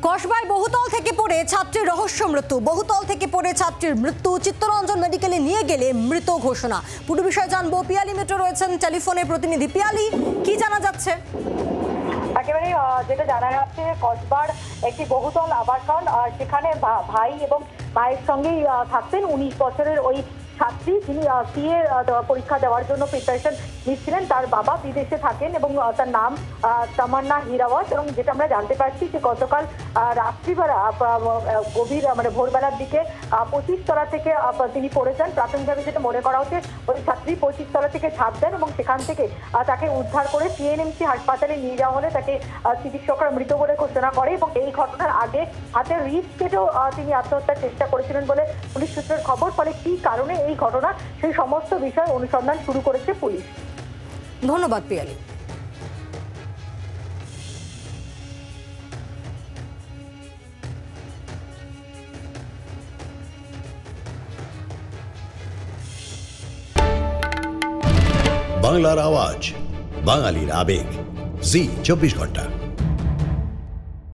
কসবায় বহুতল থেকে পড়ে ছাত্রীর রহস্য মৃত্যু। বহুতল থেকে পড়ে ছাত্রীর মৃত্যু, চিত্তরঞ্জন মেডিকেলে নিয়ে গেলে মৃত ঘোষণা। পুরো বিষয় জানবো, পিয়ালি মিত্র রয়েছেন টেলিফোনে প্রতিনিধি। পিয়ালি, কি জানা যাচ্ছে? একেবারে যেটা জানা যাচ্ছে, কসবার একটি বহুতল আবাসন, সেখানে ভাই এবং ভাইয়ের সঙ্গেই থাকতেন 19 বছরের ওই ছাত্রী, যিনি সিএ পরীক্ষা দেওয়ার জন্য প্রিপারেশন নিচ্ছিলেন। তার বাবা বিদেশে থাকেন এবং তার নাম তামান্না হিরাওয়াত। এবং যেটা আমরা জানতে পারছি যে গতকাল রাত্রিবেলা গভীর ভোরবেলার দিকে 25 তলা থেকে তিনি পড়ে যান। প্রাথমিকভাবে যেটা মনে করা হচ্ছে, ওই ছাত্রী 25 তলা থেকে ঝাঁপ দেন এবং সেখান থেকে তাকে উদ্ধার করে সিএনএমসি হাসপাতালে নিয়ে যাওয়া হলে তাকে চিকিৎসকরা মৃত বলে ঘোষণা করে। এবং এই ঘটনার আগে হাতের রিস্ট কেটেও তিনি আত্মহত্যার চেষ্টা করেছিলেন বলে পুলিশ সূত্রের খবর। ফলে কি কারণে এই ঘটনা, সেই সমস্ত বিষয় অনুসন্ধান শুরু করেছে পুলিশ। ধন্যবাদ পিয়ালি। বাংলার আওয়াজ, বাঙালির আবেগ, জি 24 ঘন্টা।